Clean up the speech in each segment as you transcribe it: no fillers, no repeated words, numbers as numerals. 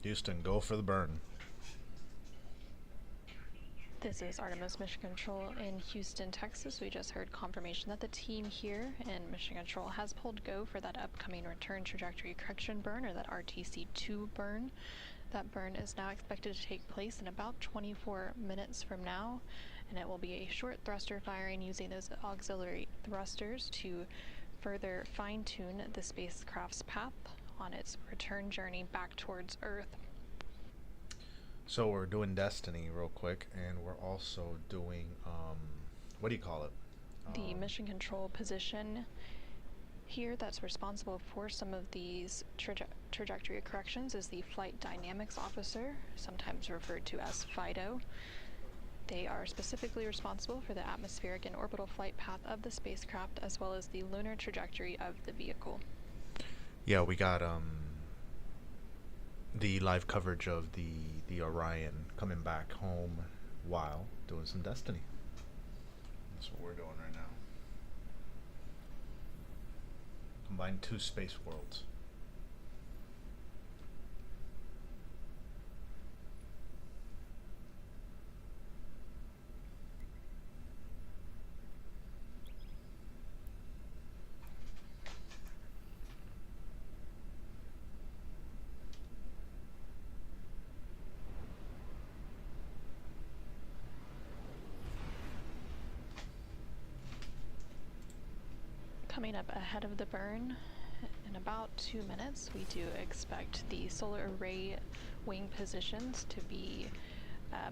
Houston, go for the burn. This is Artemis Mission Control in Houston, Texas. We just heard confirmation that the team here in Mission Control has pulled go for that upcoming return trajectory correction burn, or that RTC2 burn. That burn is now expected to take place in about 24 minutes from now, and it will be a short thruster firing using those auxiliary thrusters to further fine-tune the spacecraft's path on its return journey back towards Earth. So we're doing Destiny real quick, and we're also doing, what do you call it? The mission control position here that's responsible for some of these trajectory corrections is the Flight Dynamics Officer, sometimes referred to as FIDO. They are specifically responsible for the atmospheric and orbital flight path of the spacecraft, as well as the lunar trajectory of the vehicle. Yeah, we got the live coverage of the Orion coming back home while doing some Destiny. That's what we're doing right now. Combine two space worlds. Coming up ahead of the burn, in about 2 minutes, we do expect the solar array wing positions to be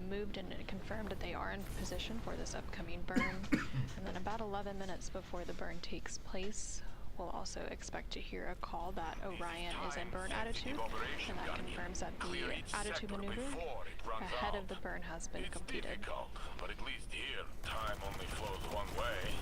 moved and confirmed that they are in position for this upcoming burn. And then about 11 minutes before the burn takes place, we'll also expect to hear a call that Orion is in burn attitude, and that confirms that the attitude maneuver ahead of the burn has been completed. It's difficult, but at least here, time only flows one way.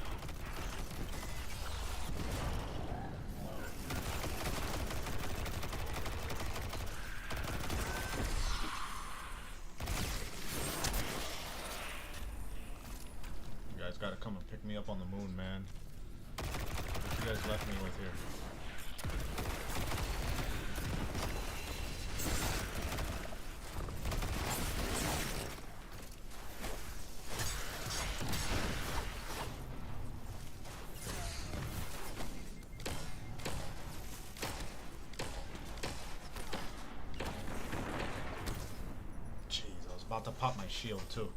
You guys gotta come and pick me up on the moon, man. What you guys left me with here? Jeez, I was about to pop my shield too.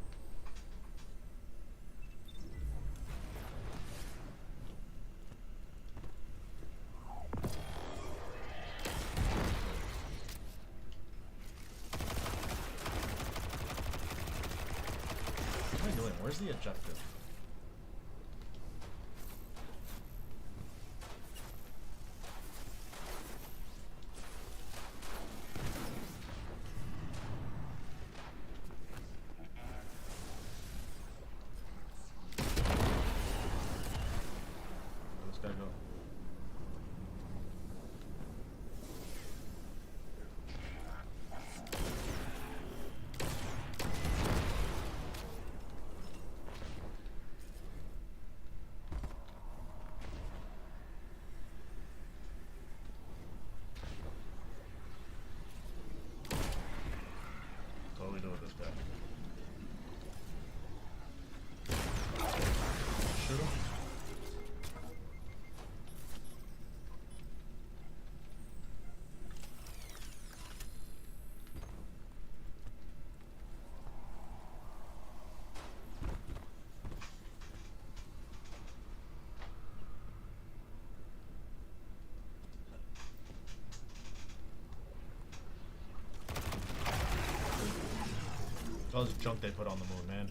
Where's the objective? Where'd this guy go? What do we do with this guy? Shoot him? All this junk they put on the moon, man.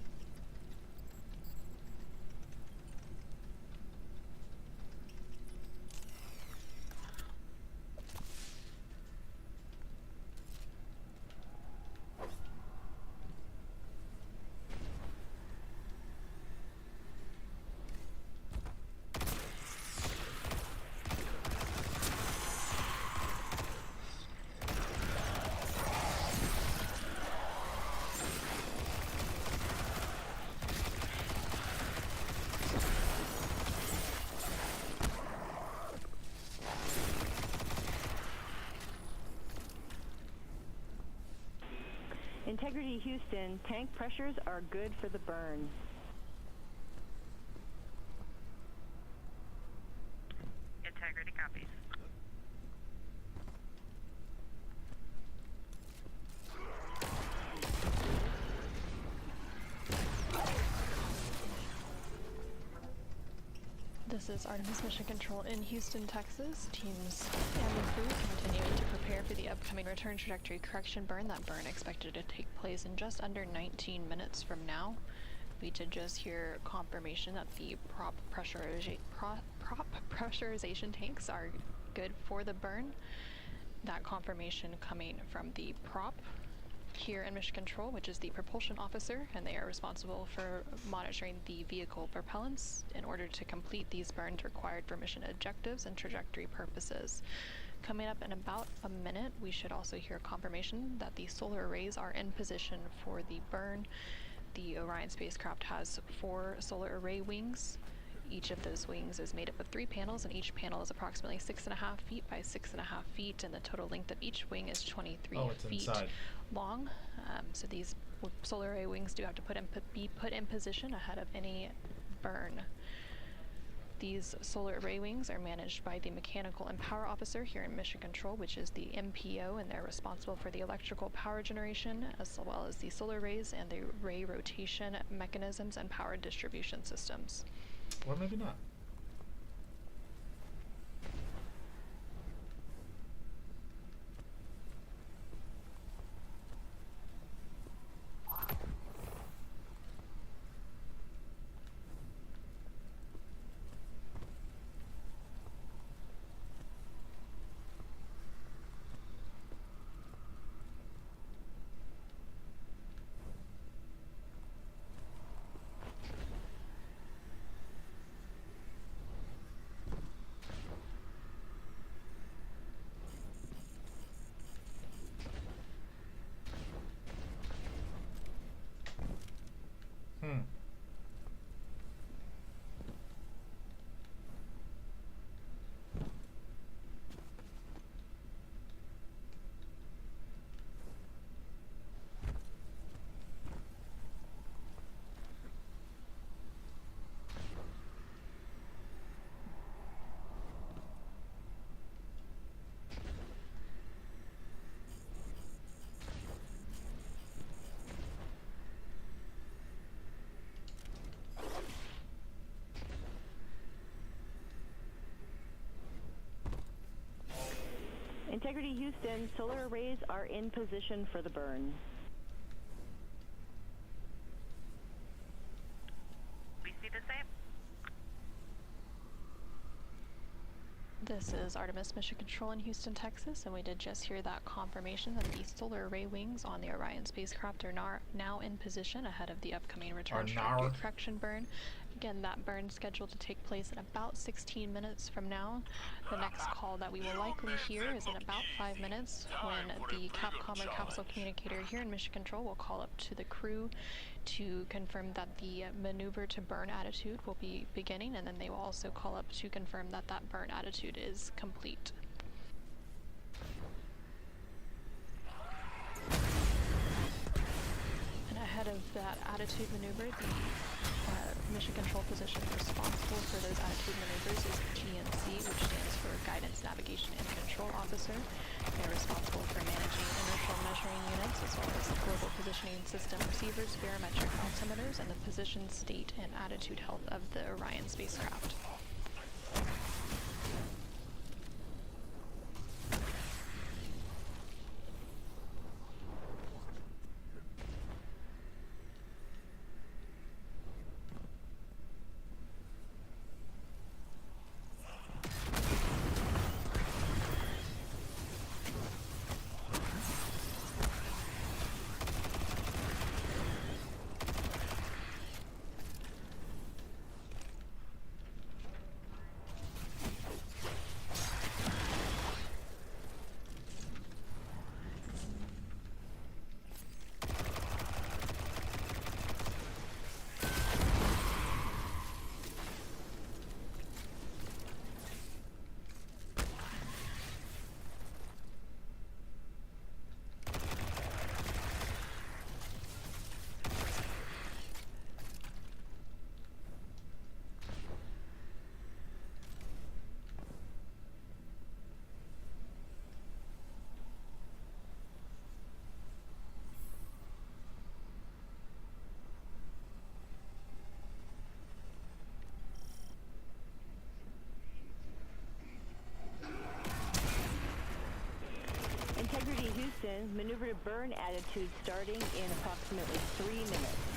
Integrity Houston, tank pressures are good for the burn. Integrity copies. This is Artemis Mission Control in Houston, Texas. Teams and the crew continuing to prepare for the upcoming return trajectory correction burn. That burn expected to take place in just under 19 minutes from now. We did just hear confirmation that the prop pressurization tanks are good for the burn. That confirmation coming from the prop here in Mission Control, which is the propulsion officer, and they are responsible for monitoring the vehicle propellants in order to complete these burns required for mission objectives and trajectory purposes. Coming up in about a minute, we should also hear confirmation that the solar arrays are in position for the burn. The Orion spacecraft has 4 solar array wings. Each of those wings is made up of 3 panels, and each panel is approximately 6.5 feet by 6.5 feet, and the total length of each wing is 23 feet inside. long. So these solar array wings do have to be put in position ahead of any burn. These solar array wings are managed by the Mechanical and Power Officer here in Mission Control, which is the MPO, and they're responsible for the electrical power generation, as well as the solar arrays and the ray rotation mechanisms and power distribution systems. Or maybe not. Integrity Houston, solar arrays are in position for the burn. We see the same. This is Artemis Mission Control in Houston, Texas, and we did just hear that confirmation that the solar array wings on the Orion spacecraft are now in position ahead of the upcoming return trajectory correction burn. Again, that burn is scheduled to take place in about 16 minutes from now. The next call that we will likely hear is in about 5 minutes, when the Capcom or capsule communicator here in Mission Control will call up to the crew to confirm that the maneuver to burn attitude will be beginning, and then they will also call up to confirm that that burn attitude is complete. And ahead of that attitude maneuver, the Mission Control position responsible for those attitude maneuvers is GNC, which stands for Guidance, Navigation, and Control Officer. They're responsible for managing inertial measuring units, as well as the global positioning system receivers, barometric altimeters, and the position, state, and attitude health of the Orion spacecraft. Orion, maneuver to burn attitude starting in approximately 3 minutes.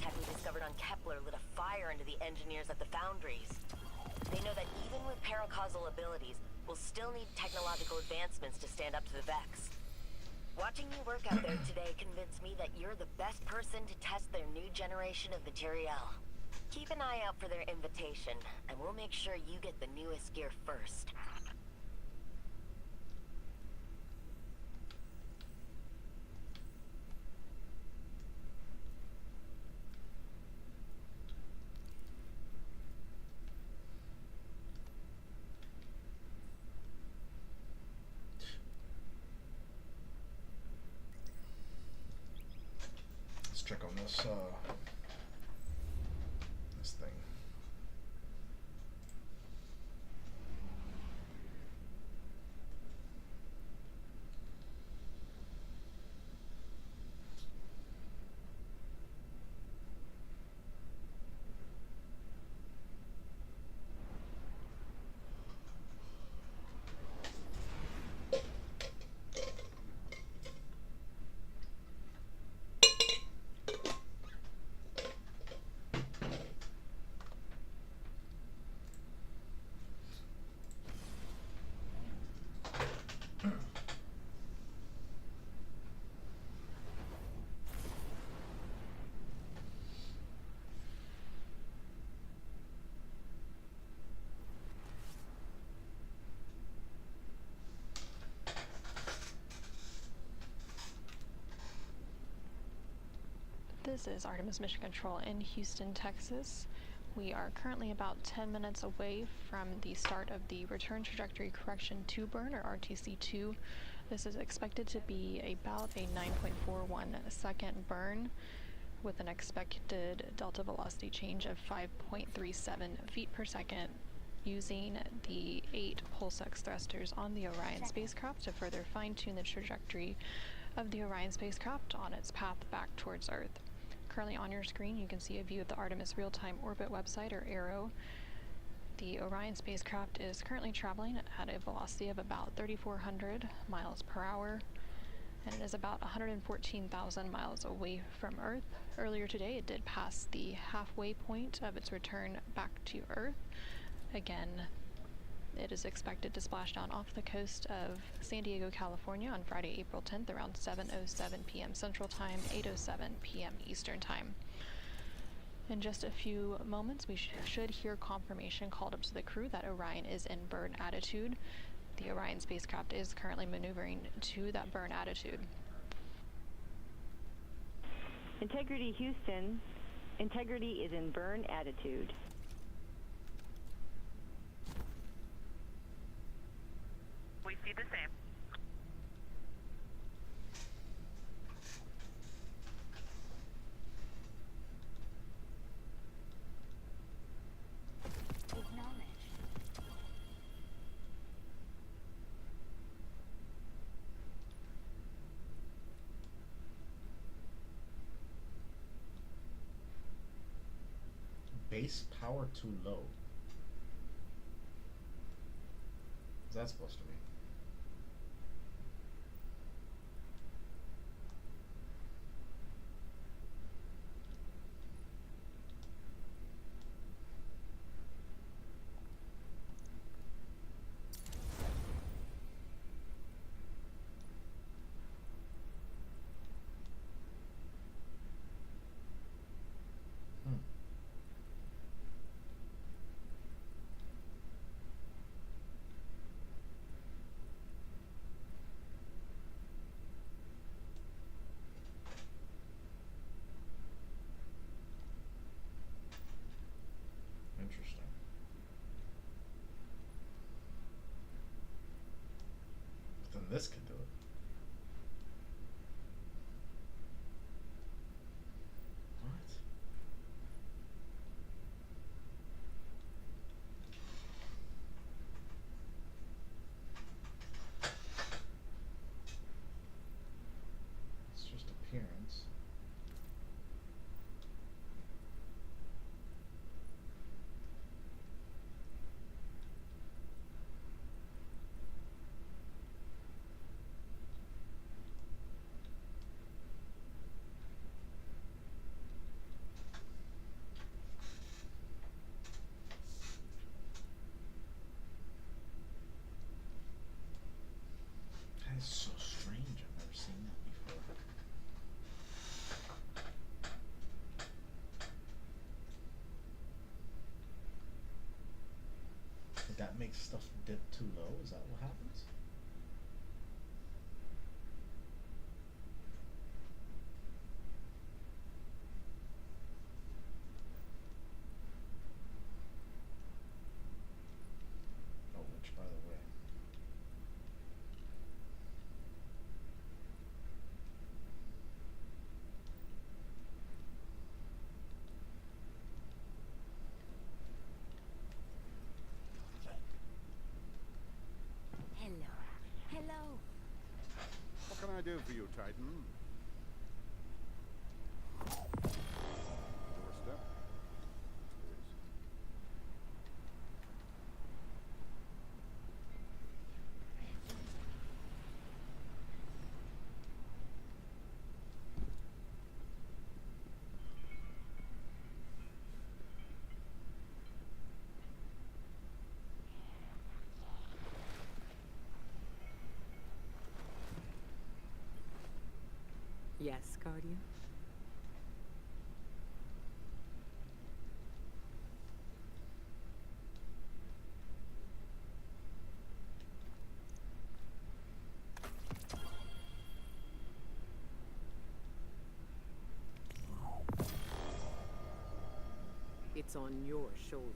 tech we discovered on Kepler lit a fire into the engineers at the foundries. They know that even with paracausal abilities, we'll still need technological advancements to stand up to the Vex. Watching you work out there today convinced me that you're the best person to test their new generation of materiel. Keep an eye out for their invitation, and we'll make sure you get the newest gear first. Let's check on this this thing. This is Artemis Mission Control in Houston, Texas. We are currently about 10 minutes away from the start of the Return Trajectory Correction 2 burn, or RTC2. This is expected to be about a 9.41 second burn with an expected delta velocity change of 5.37 feet per second, using the 8 pulse-X thrusters on the Orion spacecraft to further fine-tune the trajectory of the Orion spacecraft on its path back towards Earth. Currently on your screen, you can see a view of the Artemis Real-Time Orbit website, or ARO. The Orion spacecraft is currently traveling at a velocity of about 3,400 miles per hour, and it is about 114,000 miles away from Earth. Earlier today, it did pass the halfway point of its return back to Earth. Again, it is expected to splash down off the coast of San Diego, California on Friday, April 10th around 7:07 p.m. Central Time, 8:07 p.m. Eastern Time. In just a few moments, we should hear confirmation called up to the crew that Orion is in burn attitude. The Orion spacecraft is currently maneuvering to that burn attitude. Integrity Houston. Integrity is in burn attitude. We see the same. Base power too low. What's that supposed to mean? Interesting. But then this could do it. What? It's just appearance. That is so strange. I've never seen that before. Did that make stuff dip too low? Is that what happens? Oh, which, by the way, Hello. Hello. What can I do for you, Titan? Doorstep. Yes, Guardian? It's on your shoulders.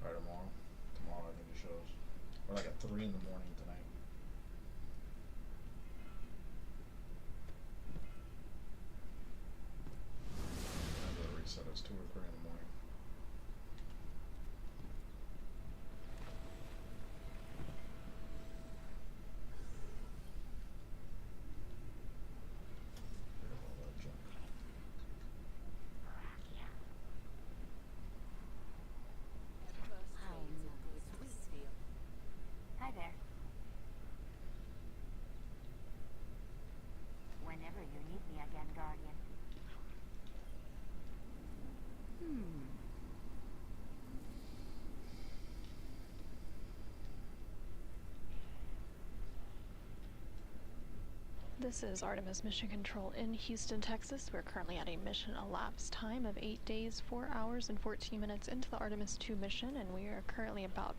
or tomorrow. Tomorrow I think it shows. Or like at 3 in the morning tonight. I do a reset. It's 2 or 3 in the morning. Rid of all that junk. Hi there. Whenever you need me again, Guardian. This is Artemis Mission Control in Houston, Texas. We're currently at a mission elapsed time of 8 days, 4 hours, and 14 minutes into the Artemis 2 mission, and we are currently about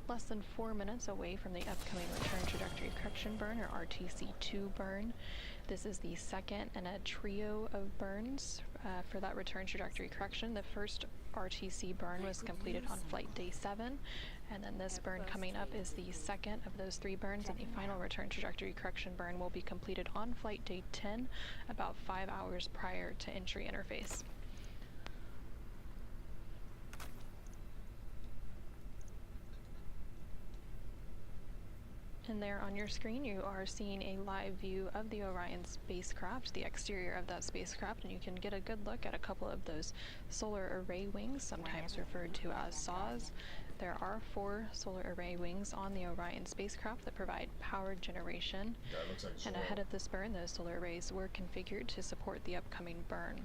less than 4 minutes away from the upcoming Return Trajectory Correction burn, or RTC-2 burn. This is the second in a trio of burns for that Return Trajectory Correction. The first RTC burn was completed on flight day 7, and then this burn coming up is the second of those 3 burns, and the final Return Trajectory Correction burn will be completed on flight day 10, about 5 hours prior to entry interface. And there on your screen you are seeing a live view of the Orion spacecraft, the exterior of that spacecraft, and you can get a good look at a couple of those solar array wings, sometimes referred to as saws. There are 4 solar array wings on the Orion spacecraft that provide power generation. And ahead of this burn, those solar arrays were configured to support the upcoming burn.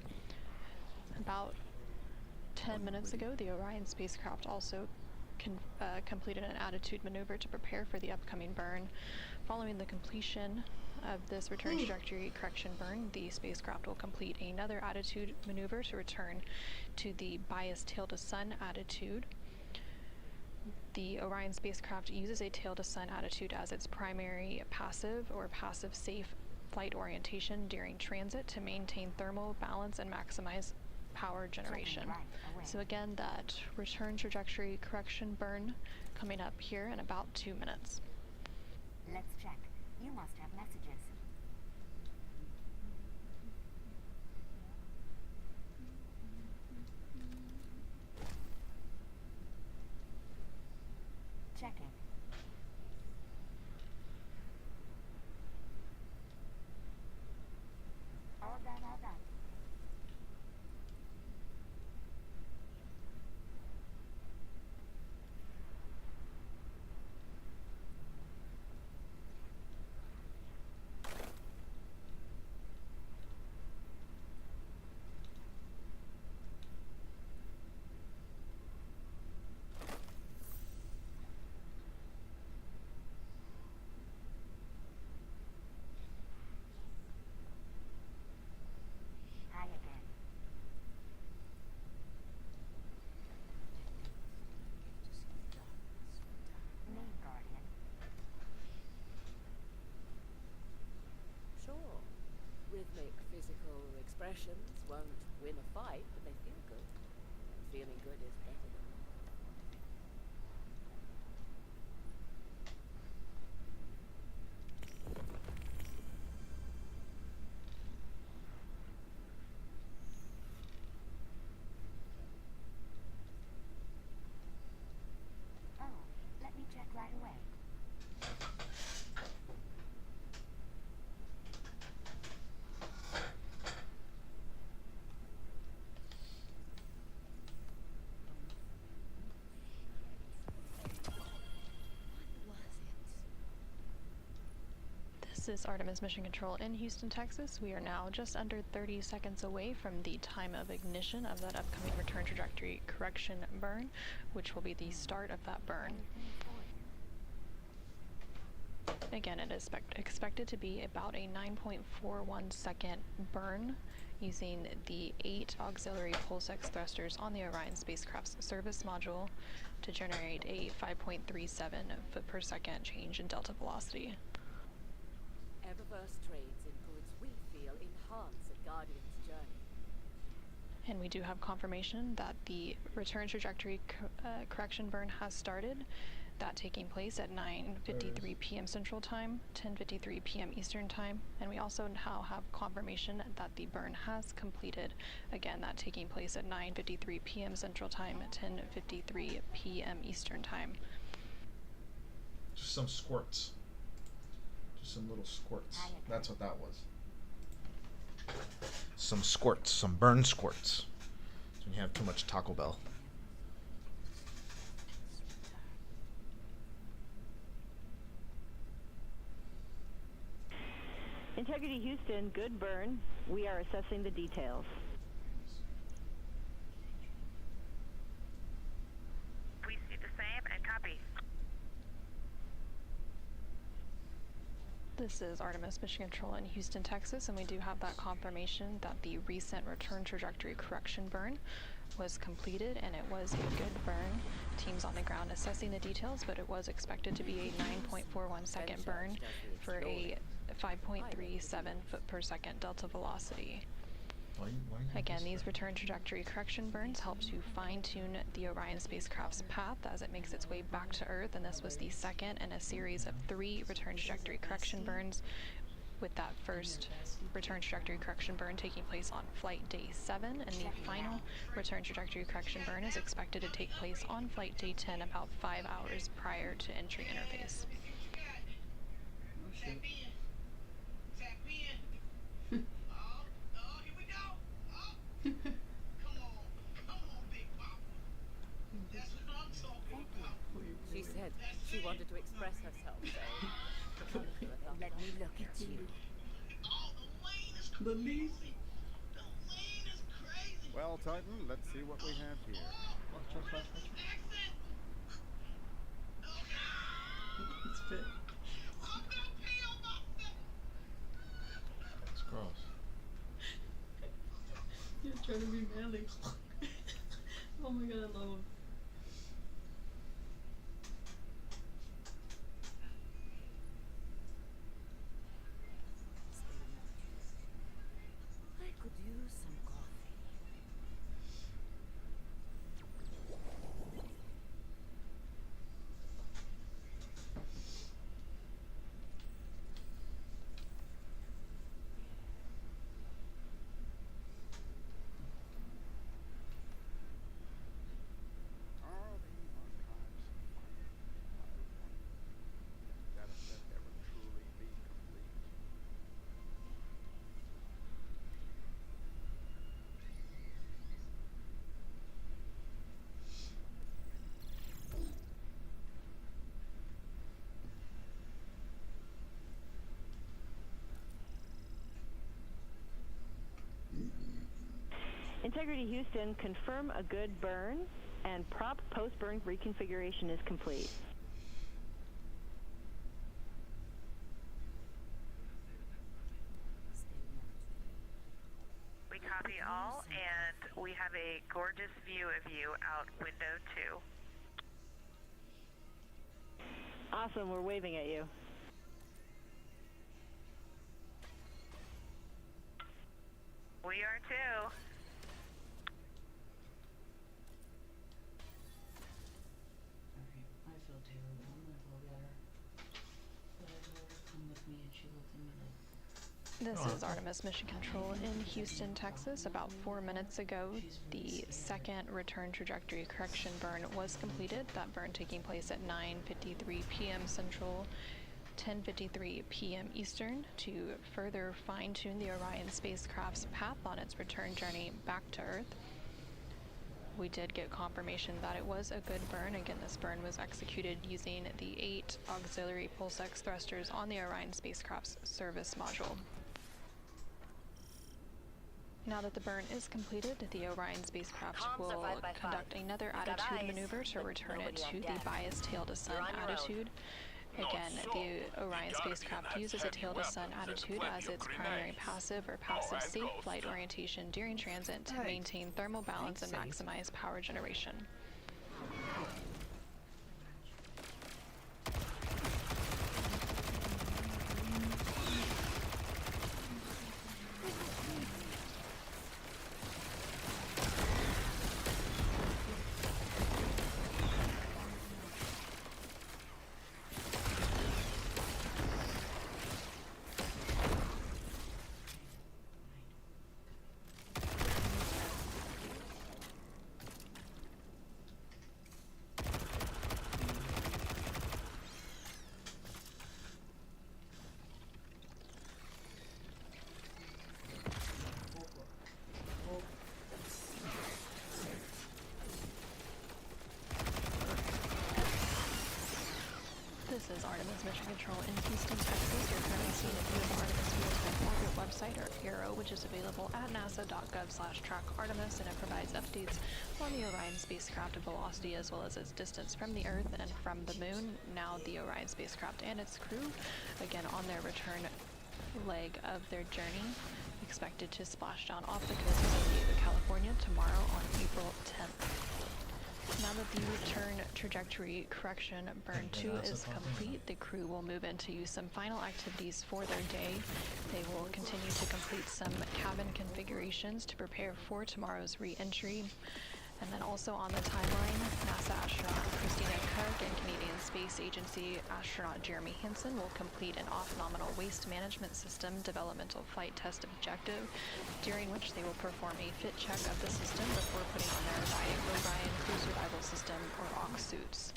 About 10 minutes ago, the Orion spacecraft also completed an attitude maneuver to prepare for the upcoming burn. Following the completion of this Return Trajectory Correction burn, the spacecraft will complete another attitude maneuver to return to the biased tail to sun attitude. The Orion spacecraft uses a tail to sun attitude as its primary passive or passive safe flight orientation during transit to maintain thermal balance and maximize power generation. So again, that Return Trajectory Correction burn coming up here in about 2 minutes. Let's check. You must have messages. Checking. All done, all done. Rhythmic physical expressions won't win a fight, but they feel good. And feeling good is better than Oh, let me check right away. This is Artemis Mission Control in Houston, Texas. We are now just under 30 seconds away from the time of ignition of that upcoming Return Trajectory Correction burn, which will be the start of that burn. Again, it is expected to be about a 9.41 second burn using the 8 auxiliary pulse-X thrusters on the Orion spacecraft's service module to generate a 5.37 foot per second change in delta velocity. Eververse trades in goods we feel enhance a Guardian's journey. And we do have confirmation that the Return Trajectory Correction burn has started, that taking place at 9:53 p.m. Central Time, 10:53 p.m. Eastern Time, and we also now have confirmation that the burn has completed, again that taking place at 9:53 p.m. Central Time, 10:53 p.m. Eastern Time. Just some squirts. Just some little squirts. That's what that was. Some squirts, some burn squirts. So when you have too much Taco Bell. Integrity Houston, good burn. We are assessing the details. We see the same and copy. This is Artemis Mission Control in Houston, Texas, and we do have that confirmation that the recent return trajectory correction burn was completed, and it was a good burn. Teams on the ground assessing the details, but it was expected to be a 9.41 second burn for a 5.37 foot per second delta velocity. Again, these return trajectory correction burns help to fine-tune the Orion spacecraft's path as it makes its way back to Earth, and this was the second in a series of 3 return trajectory correction burns, with that first return trajectory correction burn taking place on flight day 7, and the final return trajectory correction burn is expected to take place on flight day 10, about 5 hours prior to entry interface. Oh shit. She said she wanted to express herself, so... Let me look at you. The least. Well, Titan, let's see what we have here. Watch. It's fit. It's gross. You're trying to be manly. Oh my god, I love him. I could use some coffee. Are the archives that ever truly be complete? Integrity Houston, confirm a good burn, and prop post-burn reconfiguration is complete. We copy all, and we have a gorgeous view of you out window 2. Awesome, we're waving at you. We are too. Alright, I feel terrible. I'm gonna go get her. But I told her to come with me and she looked at me like... This is Artemis Mission Control in Houston, Texas. About 4 minutes ago, the second return trajectory correction burn was completed. That burn taking place at 9:53 p.m. Central, 10:53 p.m. Eastern, to further fine-tune the Orion spacecraft's path on its return journey back to Earth. We did get confirmation that it was a good burn. Again, this burn was executed using the 8 auxiliary pulse-X thrusters on the Orion spacecraft's service module. Now that the burn is completed, the Orion spacecraft will conduct another attitude maneuver to return it to the biased tail to sun attitude. Again, the Orion spacecraft uses a tail to sun attitude as its primary passive or passive safe flight orientation during transit to maintain thermal balance and maximize power generation. is Artemis Mission Control in Houston, Texas. You're currently seeing a view of Artemis via the orbit website, or ARROW, which is available at nasa.gov/track-Artemis, and it provides updates on the Orion spacecraft velocity as well as its distance from the Earth and from the Moon. Now the Orion spacecraft and its crew, again on their return leg of their journey, expected to splash down off the coast of San Diego, California tomorrow on April 10th. Now that the return trajectory correction burn 2 is complete, the crew will move into some final activities for their day. They will continue to complete some cabin configurations to prepare for tomorrow's re-entry. And then also on the timeline, NASA astronaut Christina Koch and Canadian Space Agency astronaut Jeremy Hansen will complete an off-nominal waste management system developmental flight test objective, during which they will perform a fit check of the system before putting on their Orion Crew Survival System, or OCS suits.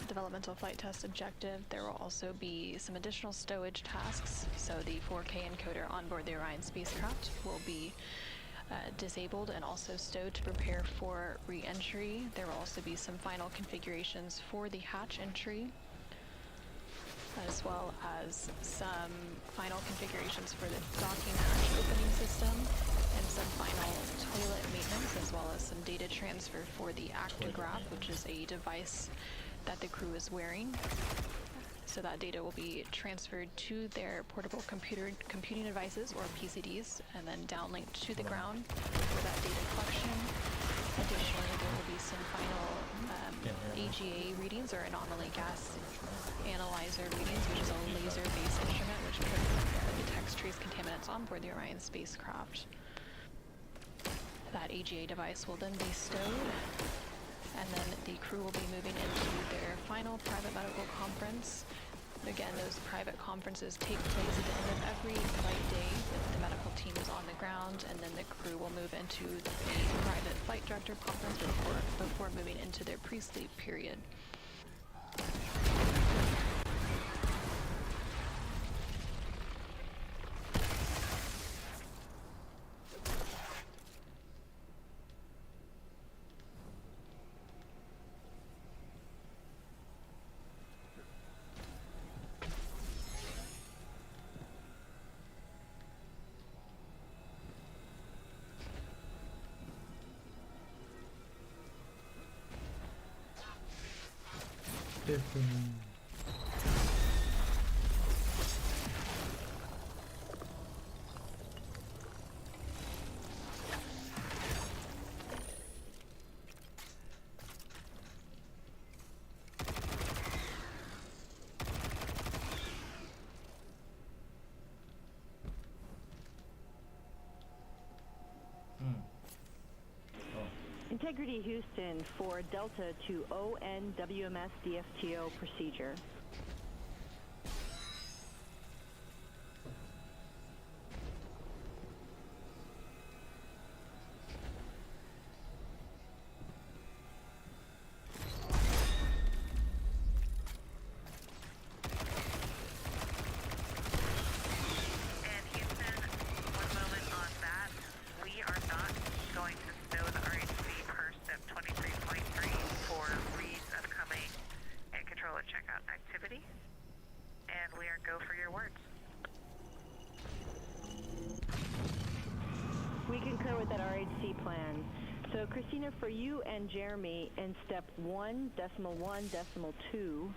Developmental flight test objective, there will also be some additional stowage tasks. So the 4K encoder on board the Orion spacecraft will be disabled and also stowed to prepare for re-entry. There will also be some final configurations for the hatch entry, as well as some final configurations for the docking hatch opening system, and some final toilet maintenance, as well as some data transfer for the actigraph, which is a device that the crew is wearing. So that data will be transferred to their portable computing devices, or PCDs, and then downlinked to the ground for that data collection. Additionally, there will be some final AGA readings, or anomaly gas analyzer readings, which is a laser-based instrument which detects trace contaminants on board the Orion spacecraft. That AGA device will then be stowed, and then the crew will be moving into their final private medical conference. Again, those private conferences take place at the end of every flight day. The medical team is on the ground, and then the crew will move into the private flight director conference before moving into their pre-sleep period. Integrity Houston for Delta to ONWMS DFTO procedure. So Christina, for you and Jeremy, in step 1.1.2,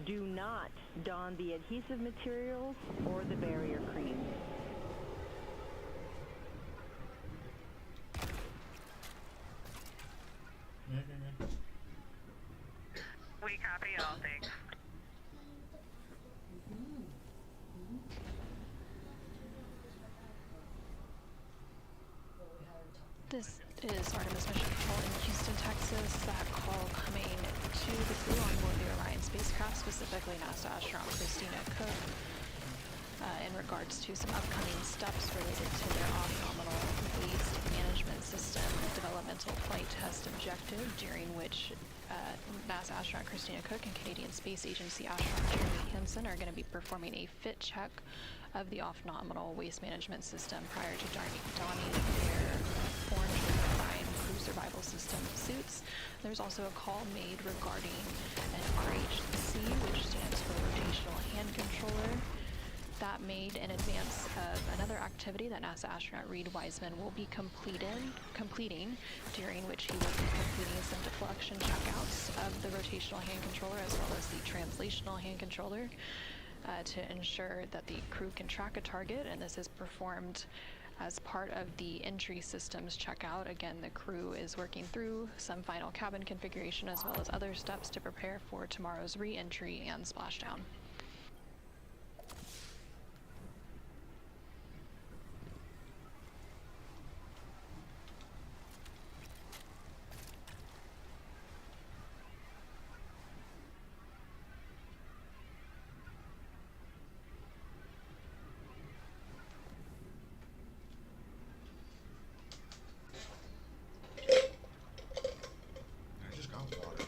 do not don the adhesive materials or the barrier cream. We copy all things. This is Artemis Mission Control in Houston, Texas. That call coming to the crew on board the Orion spacecraft, specifically NASA astronaut Christina Koch. in regards to some upcoming steps related to their off-nominal waste management system developmental flight test objective, during which NASA astronaut Christina Cook and Canadian Space Agency astronaut Jeremy Hansen are going to be performing a fit check of the off-nominal waste management system prior to donning their orange fine crew survival system suits. There's also a call made regarding an RHC, which stands for Rotational Hand Controller. That made in advance of another activity that NASA astronaut Reed Wiseman will be completing, during which he will be completing some deflection checkouts of the rotational hand controller as well as the translational hand controller to ensure that the crew can track a target, and this is performed as part of the entry systems checkout. Again, the crew is working through some final cabin configuration as well as other steps to prepare for tomorrow's re-entry and splashdown. I just got water.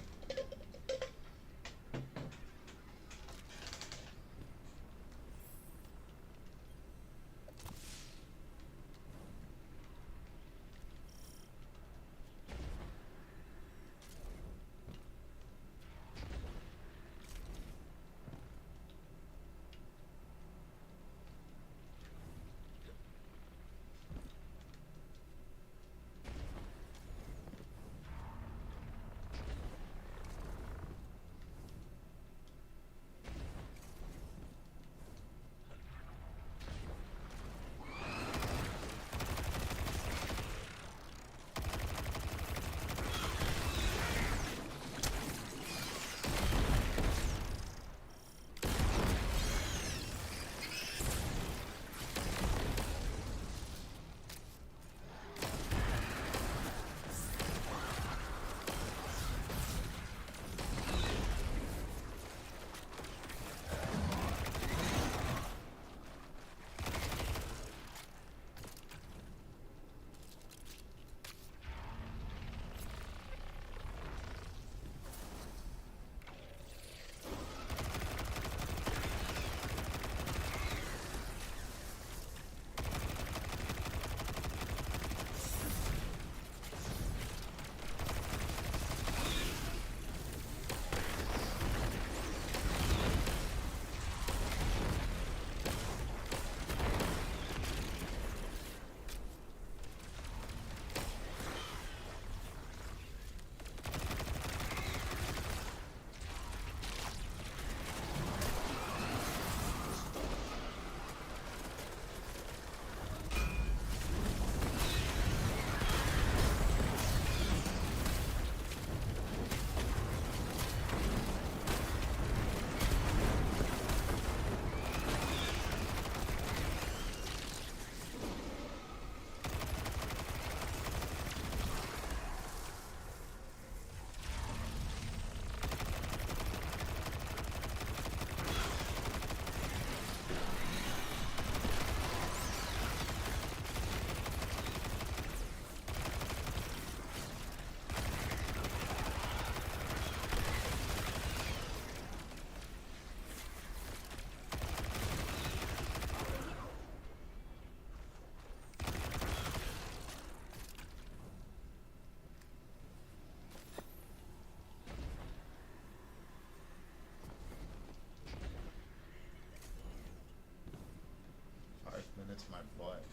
It's my butt.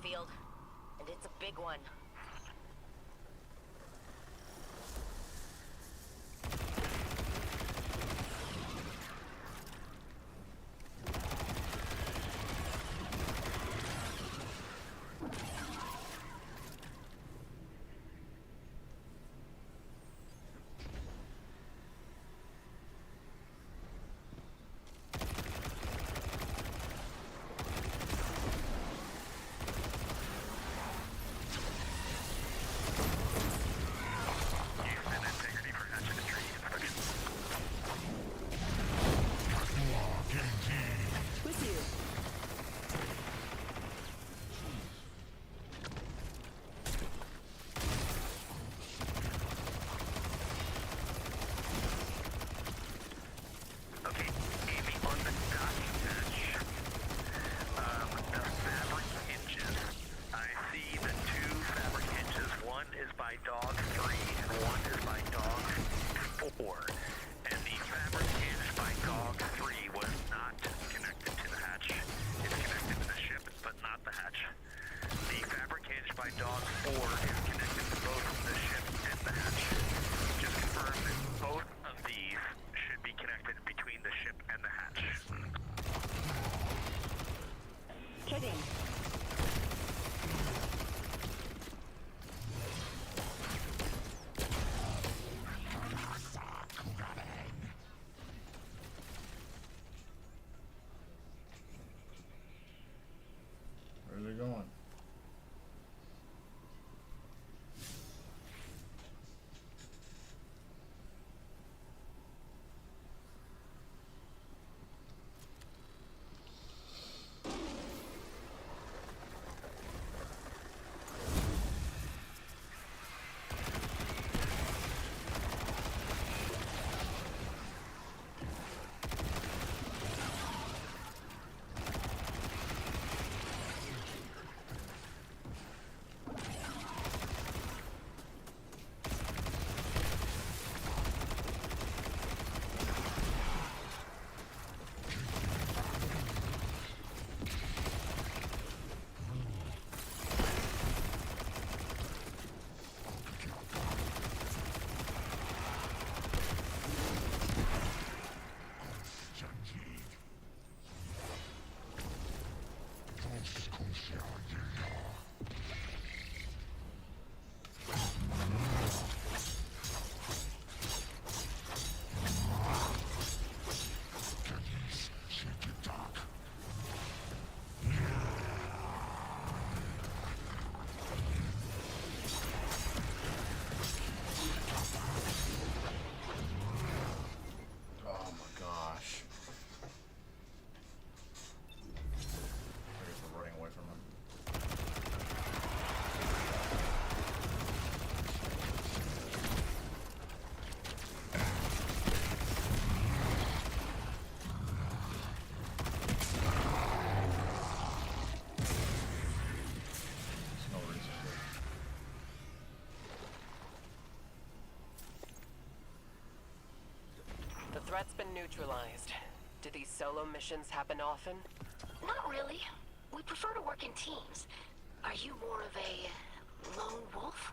field. And it's a big one. Where's it going? The threat's been neutralized. Do these solo missions happen often? Not really. We prefer to work in teams. Are you more of a lone wolf?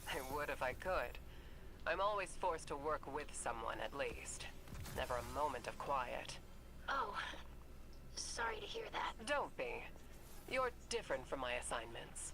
I would if I could. I'm always forced to work with someone at least. Never a moment of quiet. Oh, sorry to hear that. Don't be. You're different from my assignments.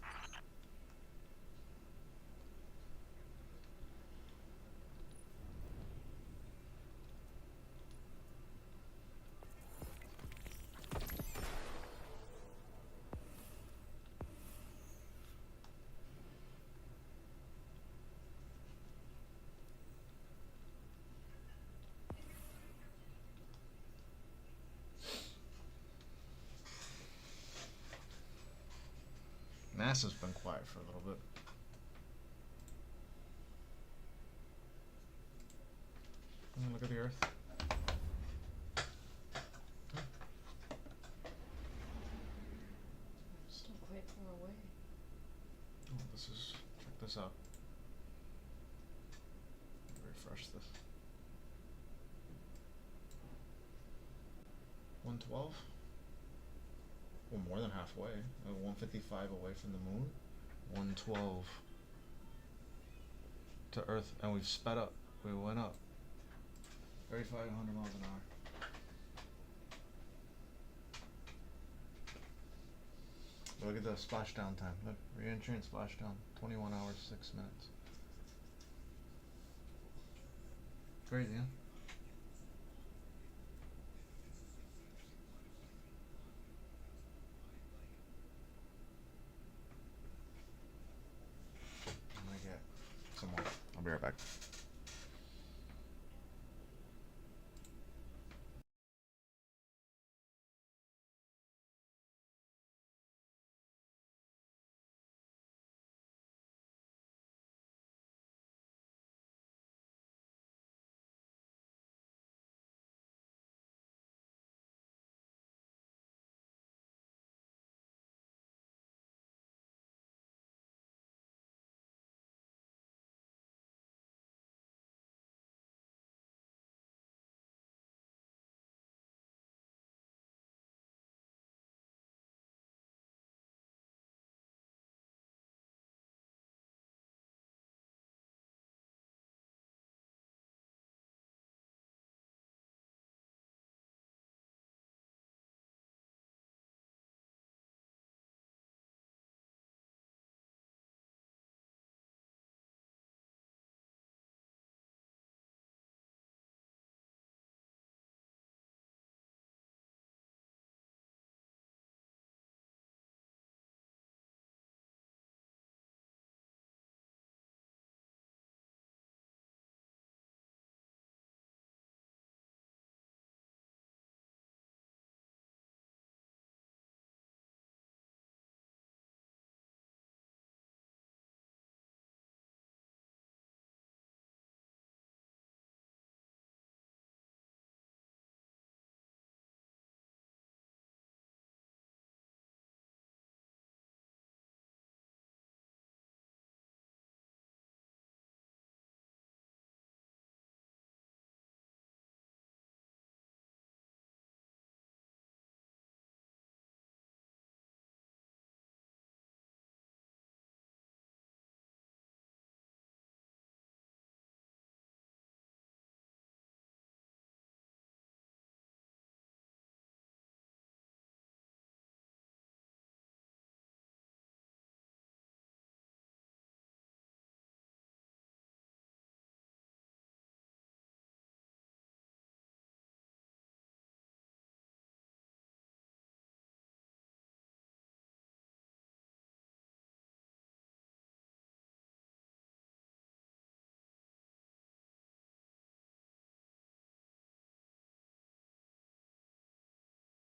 NASA's been quiet for a little bit. Look at the Earth. Still quite far away. Oh, this is. Check this out. Refresh this. 112. Oh more than halfway. 155 away from the moon, 112 to Earth, and we've sped up. We went up 3,500 miles an hour. Look at the splashdown time. Look, re-entry and splashdown, 21 hours, 6 minutes. Crazy, huh? I'm gonna get some more. I'll be right back.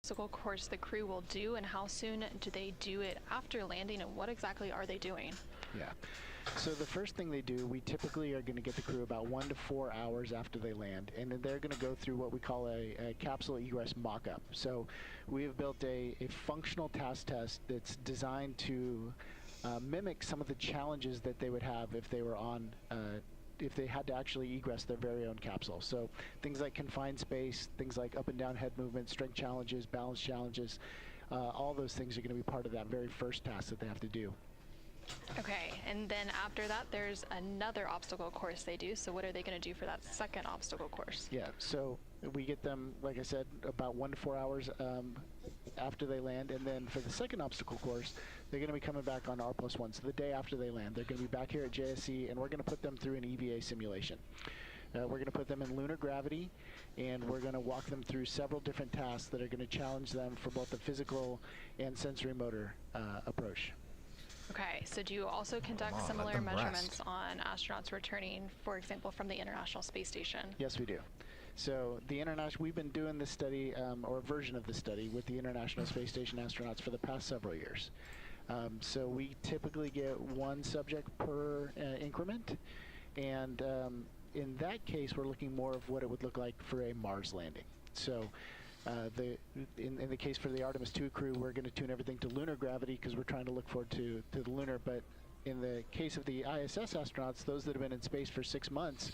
Obstacle course the crew will do, and how soon do they do it after landing, and what exactly are they doing? Yeah. So the first thing they do, we typically are going to get the crew about 1 to 4 hours after they land, and then they're going to go through what we call a capsule egress mock-up. So we have built a functional task test that's designed to mimic some of the challenges that they would have if they were on if they had to actually egress their very own capsule. So things like confined space, things like up and down head movement, strength challenges, balance challenges, all those things are going to be part of that very first task that they have to do. Okay, and then after that, there's another obstacle course they do. So what are they going to do for that second obstacle course? Yeah, so we get them, like I said, about 1 to 4 hours after they land, and then for the second obstacle course, they're going to be coming back on R+1. So the day after they land, they're going to be back here at JSC, and we're going to put them through an EVA simulation. We're going to put them in lunar gravity, and we're going to walk them through several different tasks that are going to challenge them for both the physical and sensory motor approach. Okay, so do you also conduct similar measurements on astronauts returning, for example, from the International Space Station? Yes, we do. So we've been doing this study, or a version of the study, with the International Space Station astronauts for the past several years. So we typically get 1 subject per increment, and in that case, we're looking more of what it would look like for a Mars landing. So in the case for the Artemis II crew, we're going to tune everything to lunar gravity because we're trying to look forward to the lunar. But in the case of the ISS astronauts, those that have been in space for 6 months,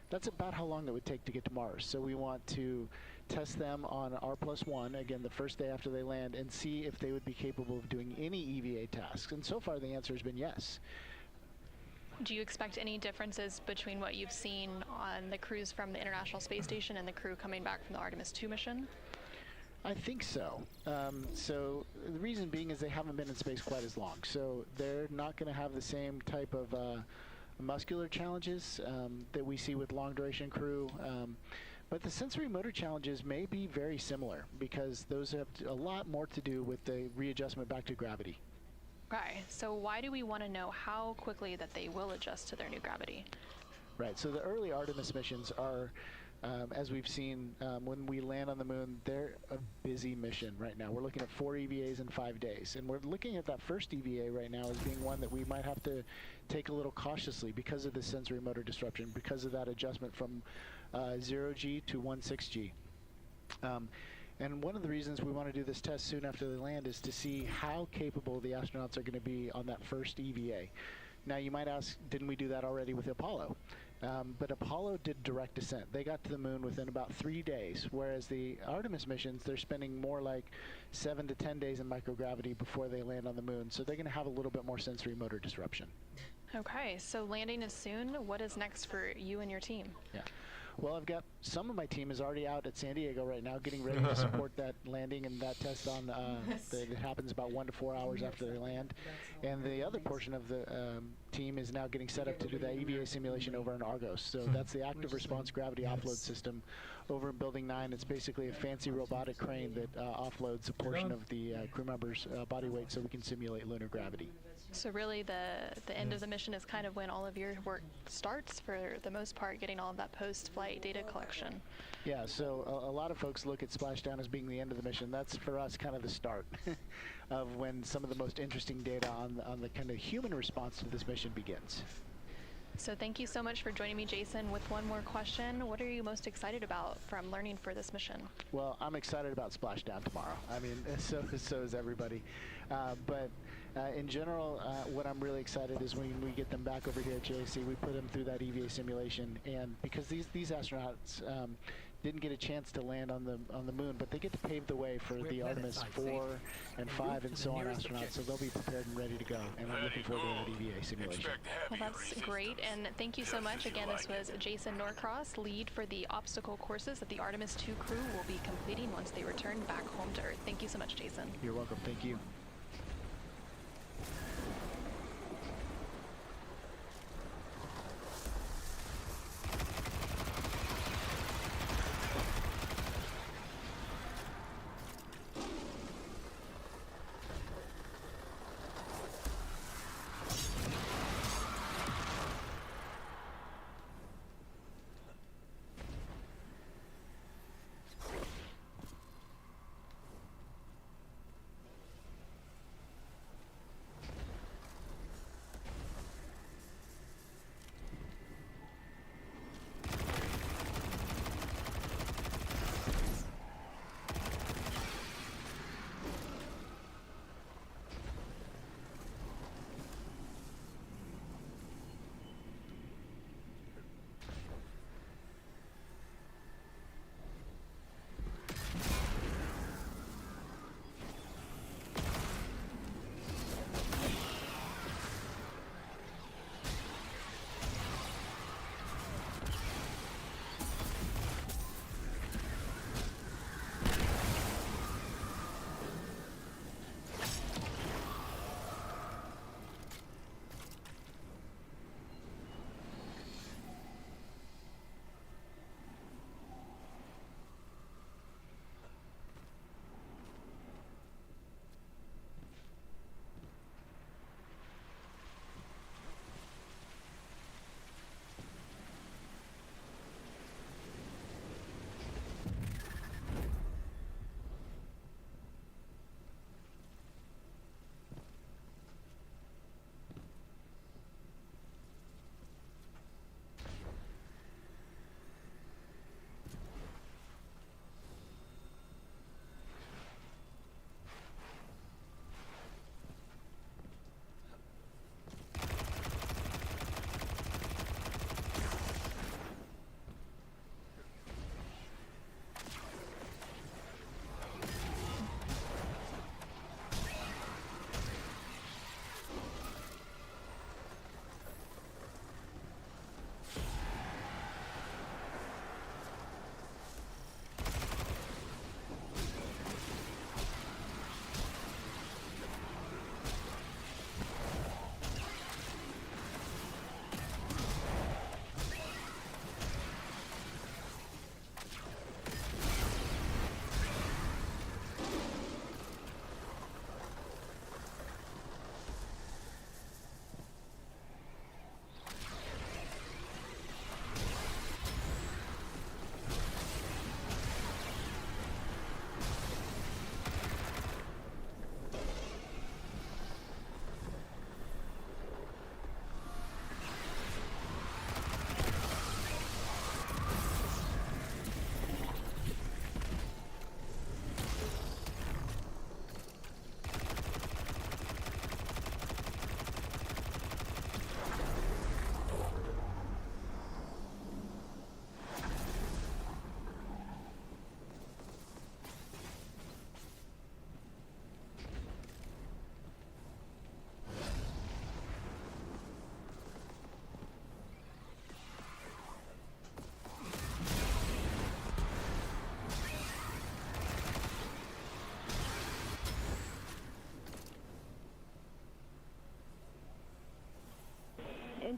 that's about how long it would take to get to Mars. So we want to test them on R+1, again, the first day after they land, and see if they would be capable of doing any EVA tasks. And so far, the answer has been yes. Do you expect any differences between what you've seen on the crews from the International Space Station and the crew coming back from the Artemis 2 mission? I think so. So the reason being is they haven't been in space quite as long. So they're not going to have the same type of muscular challenges that we see with long-duration crew. But the sensory motor challenges may be very similar because those have a lot more to do with the readjustment back to gravity. Okay, so why do we want to know how quickly that they will adjust to their new gravity? Right, so the early Artemis missions are, as we've seen, when we land on the moon, they're a busy mission right now. We're looking at 4 EVAs in 5 days, and we're looking at that first EVA right now as being one that we might have to take a little cautiously because of the sensory motor disruption, because of that adjustment from 0G to 16G. And one of the reasons we want to do this test soon after they land is to see how capable the astronauts are going to be on that first EVA. Now you might ask, didn't we do that already with Apollo? But Apollo did direct descent. They got to the moon within about 3 days, whereas the Artemis missions, they're spending more like 7 to 10 days in microgravity before they land on the moon. So they're going to have a little bit more sensory motor disruption. Okay, so landing is soon. What is next for you and your team? Yeah. Well, I've got some of my team is already out at San Diego right now, getting ready to support that landing and that test on that happens about 1 to 4 hours after they land. And the other portion of the team is now getting set up to do that EVA simulation over in Argos. So that's the active response gravity offload system over in Building 9. It's basically a fancy robotic crane that offloads a portion of the crew member's body weight so we can simulate lunar gravity. So really the end of the mission is kind of when all of your work starts, for the most part, getting all of that post-flight data collection. Yeah, so a lot of folks look at splashdown as being the end of the mission. That's for us kind of the start of when some of the most interesting data on the kind of human response to this mission begins. So thank you so much for joining me, Jason. With one more question, what are you most excited about from learning for this mission? Well, I'm excited about splashdown tomorrow. I mean, so is everybody. But in general, what I'm really excited is when we get them back over here at JAC, we put them through that EVA simulation, and because these astronauts didn't get a chance to land on the moon, but they get to pave the way for the Artemis 4 and 5 and so on astronauts, so they'll be prepared and ready to go, and I'm looking forward to that EVA simulation. Well, that's great, and thank you so much. Again, this was Jason Norcross, lead for the obstacle courses that the Artemis 2 crew will be completing once they return back home to Earth. Thank you so much, Jason. You're welcome. Thank you.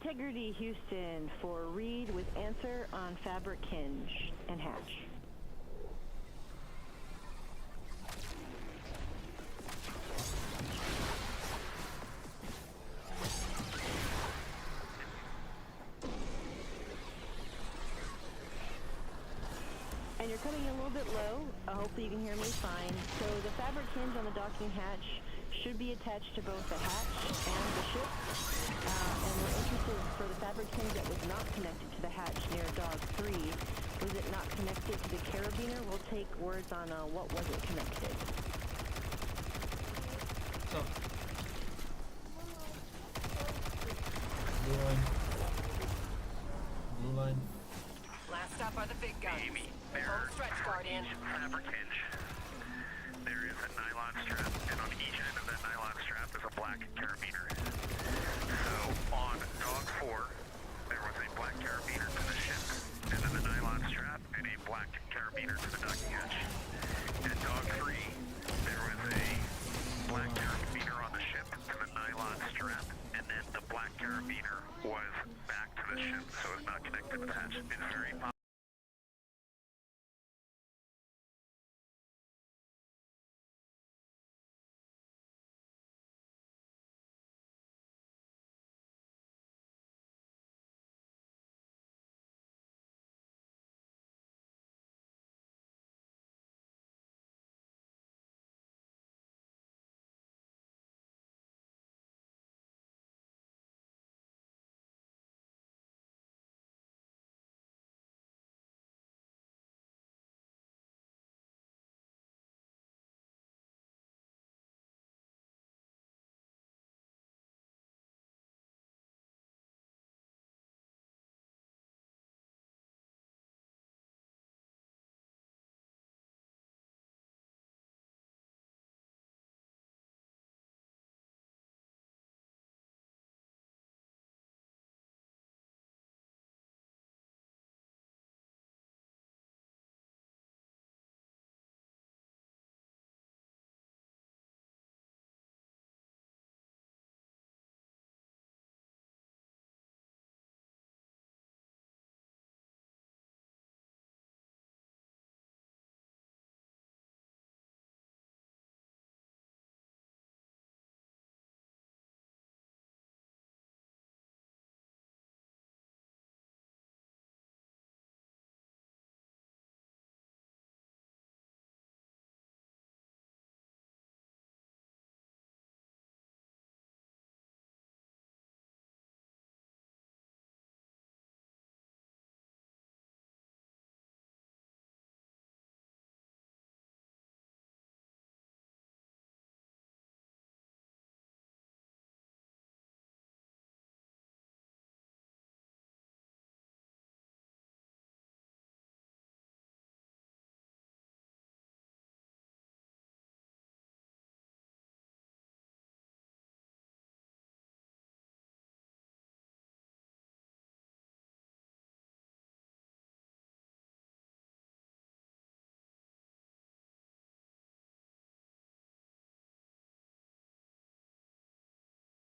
Integrity Houston for read with answer on fabric hinge and hatch. And you're coming in a little bit low. Hopefully you can hear me fine. So the fabric hinge on the docking hatch should be attached to both the hatch and the ship. And we're interested for the fabric hinge that was not connected to the hatch near Dog 3. Was it not connected to the carabiner? We'll take words on what was it connected. So. Blue line. Blue line. Last stop are the big guns. Amy, Home stretch, Guardian. fabric hinge. There is a nylon strap, and on each end of that nylon strap is a black carabiner. So on Dog 4, there was a black carabiner to the ship, and then the nylon strap, and a black carabiner to the docking hatch. At Dog 3, there was a black carabiner on the ship to the nylon strap, and then the black carabiner was back to the ship, so it's not connected to the hatch. It's very